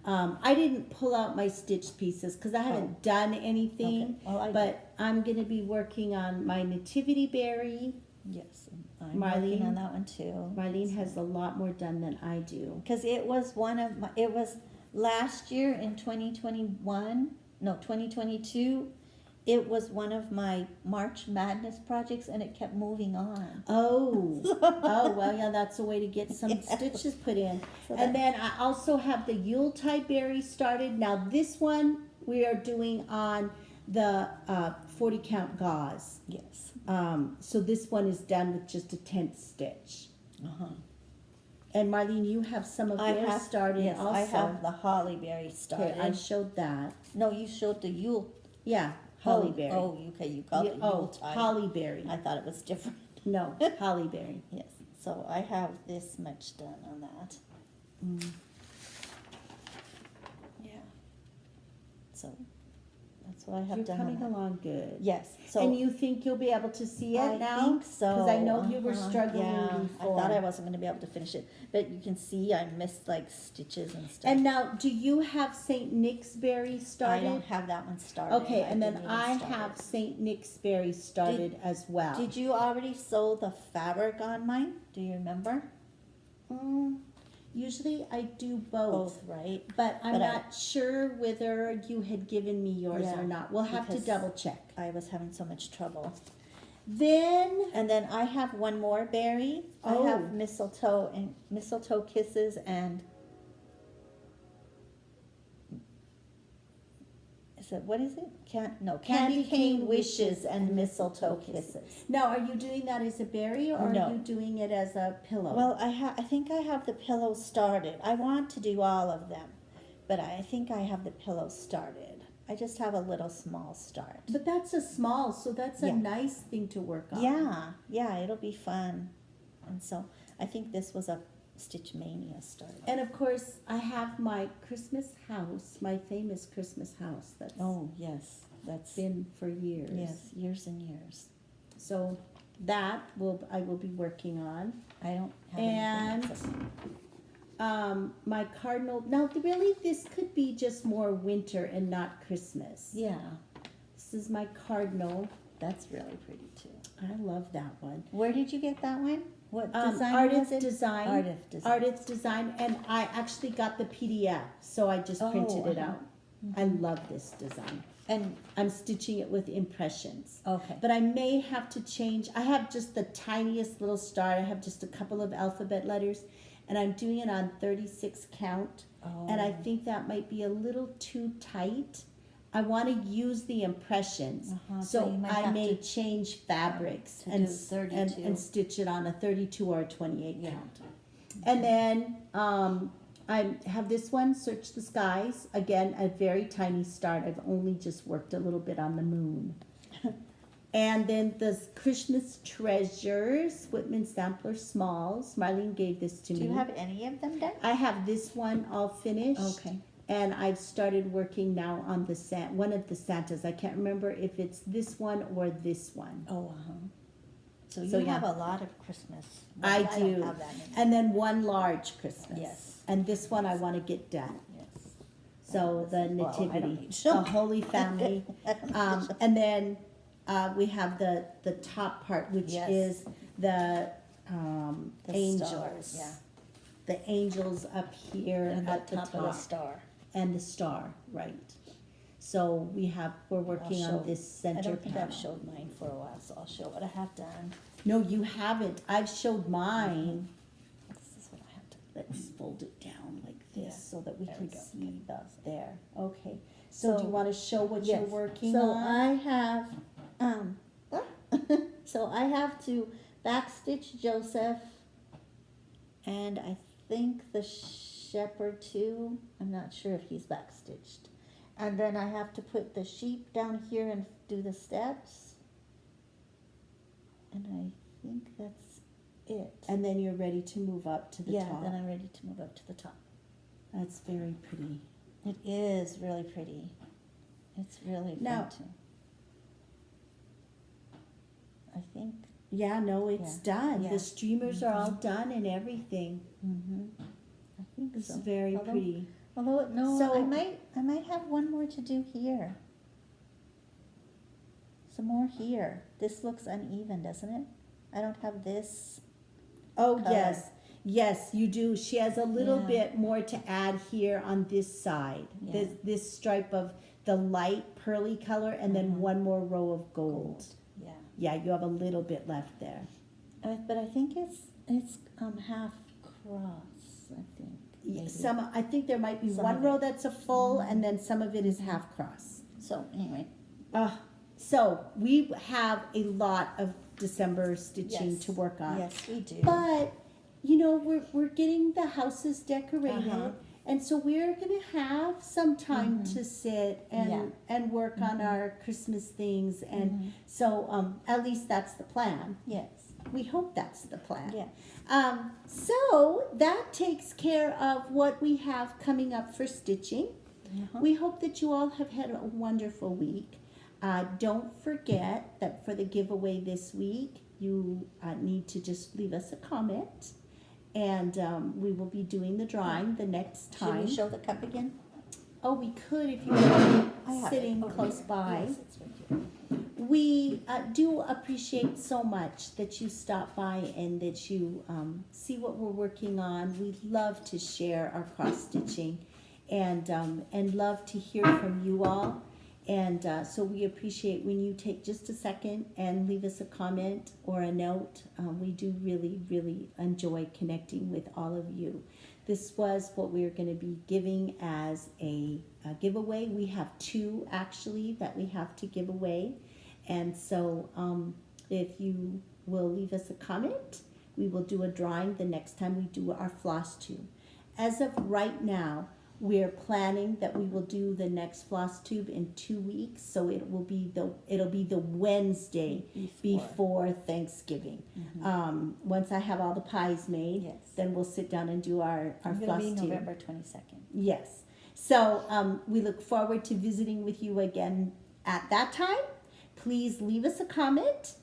I didn't pull out my stitch pieces because I haven't done anything. Okay. Well, I but I'm going to be working on my nativity berry. Yes, I'm working on that one too. Marlene has a lot more done than I do. Because it was it was last year in 2022, it was one of my March Madness projects and it kept moving on. Oh, well, yeah, that's a way to get some stitches put in. So And then I also have the Yuletide berry started. Now this one we are doing on the 40 count gauze. Yes. So this one is done with just a 10th stitch. Uh-huh. And Marlene, you have some of yours started yes, also. I have the holly berry started. Okay, I showed that. No, you showed the Yule. Yeah, holly berry. Oh, okay, you called it Yuletide. holly berry. I thought it was different. No, holly berry. Yes, so I have this much done on that. Yeah. So that's what I have You're done. coming on that. along good. Yes. So And you think you'll be able to see it I now? think so. Because I know you were struggling Yeah, before. I thought I wasn't going to be able to finish it, but you can see I missed like stitches and stuff. And now, do you have St. Nick's berry started? I don't have that one started. Okay, and then didn't even I start have it. St. Nick's berry started as well. Did you already sew the fabric on mine? Do you remember? Usually I do both. right? But I'm But I- not sure whether you had given me yours Yeah, or not. We'll have to because- double check. I was having so much trouble. Then, And then I have one more berry. I Oh. have mistletoe and mistletoe kisses and what is it? Candy cane wishes and mistletoe kisses. now are you doing that as a berry or No. are you doing it as a pillow? Well, I think I have the pillow started. I want to do all of them, but I think I have the pillow started. I just have a little small start. But that's a small, so that's a Yeah. nice thing to work on. Yeah, it'll be fun. And so I think this was a Stitch Mania start. And of course, I have my Christmas house, my famous Christmas house that's Oh, yes, that's been for years. yes, years and years. So that I will be working on. I don't have And anything. my cardinal. Now, really, this could be just more winter and not Christmas. Yeah, This is my cardinal. that's really pretty too. I love that one. Where did you get that one? What design Artist was it? Design. Artist Design. Artist Design, and I actually got the PDF, so I just printed it uh-huh. out. I love this design. And I'm stitching it with impressions. okay. But I may have to change. I have just the tiniest little star. I have just a couple of alphabet letters. and I'm doing it on 36 count, and I think that might be a little too tight. I want to use the impressions, So you might I have may to- change fabrics to and, do s- 32. and stitch it on a 32 or a 28 Yeah. count. And then I have this one, Search the Skies. Again, a very tiny start. I've only just worked a little bit on the moon. And then the Christmas Treasures, Whitman Sampler Smalls. Marlene gave this to Do me. you have any of them done? I have this one all finished. Okay. And I've started working now on the one of the Santas. I can't remember if it's this one or this one. Oh, So you So, yeah. have a lot of Christmas. I don't do. have that many. And then one large Christmas. Yes. And this one I want to get done. Yes. So the Well, I don't Nativity, need to. the Holy Family. And then we have the top part, which Yes. is the The angels. stars, yeah. The angels up here And at the top of the star. and the star, right? So we're working I'll on this I center don't think panel. I've showed mine for a while, so I'll show what I have done. No, you haven't. I've showed mine. This is what I have to. Let's fold it down like this Yeah. so that we There can we go. see there. Okay. So, do So- you want to show what you're Yes. working So on? I have, so I have to backstitch Joseph, and I think the shepherd too. I'm not sure if he's backstitched. And then I have to put the sheep down here and do the steps. And I think that's it. And then you're ready to move up to the yeah, top. then I'm ready to move up to the top. That's very pretty. It is really pretty. It's really Now- fun too. I think. Yeah, no, it's done. Yeah. The streamers are all done and everything. I think This so. is very Although- pretty. Although no, So- I might have one more to do here. Some more here. This looks uneven, doesn't it? I don't have this. Oh, color. yes. Yes, you do. She has a little Yeah. bit more to add here on this side. Yeah. This stripe of the light pearly color and then one more row of gold. Yeah. Yeah, you have a little bit left there. But I think it's half cross. I think. Maybe. I think there might be Some one of row it. that's a full and then some of it is half cross. So anyway. So we have a lot of December stitching Yes. to work on. Yes, we do. But we're getting the houses decorated, Uh-huh. and so we're gonna have some time to sit and Yeah. and work on our Christmas things, and so at least that's the plan. Yes. We hope that's the plan. Yeah. So that takes care of what we have coming up for stitching. Uh-huh. We hope that you all have had a wonderful week. Don't forget that for the giveaway this week, you need to just leave us a comment, and we will be doing the drawing the next Should time. we show the cup again? Oh, we could if you were I have sitting it over close here. by. Yes, it's right here. We do appreciate so much that you stop by and that you see what we're working on. We love to share our cross stitching, and love to hear from you all. And so we appreciate when you take just a second and leave us a comment or a note. We do really, really enjoy connecting with all of you. This was what we're going to be giving as a giveaway. We have two actually that we have to give away. And so if you will leave us a comment, we will do a drawing the next time we do our Flosstube. As of right now, we're planning that we will do the next Flosstube in 2 weeks, so it'll be the Wednesday before Thanksgiving. Once I have all the pies made, Yes. then we'll sit down and do our It's going to be Flosstube. November 22nd. Yes. So we look forward to visiting with you again at that time. Please leave us a comment,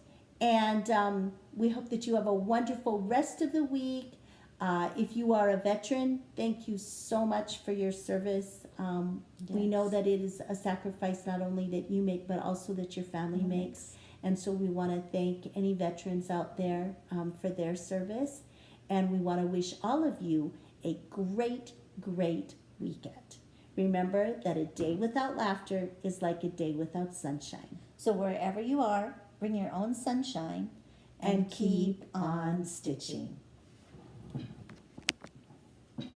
and we hope that you have a wonderful rest of the week. If you are a veteran, thank you so much for your service. We know Yes. that it is a sacrifice not only that you make, but also that your family makes. And so we want to thank any veterans out there for their service. And we want to wish all of you a great, great weekend. Remember that a day without laughter is like a day without sunshine. So wherever you are, bring your own sunshine And keep on stitching.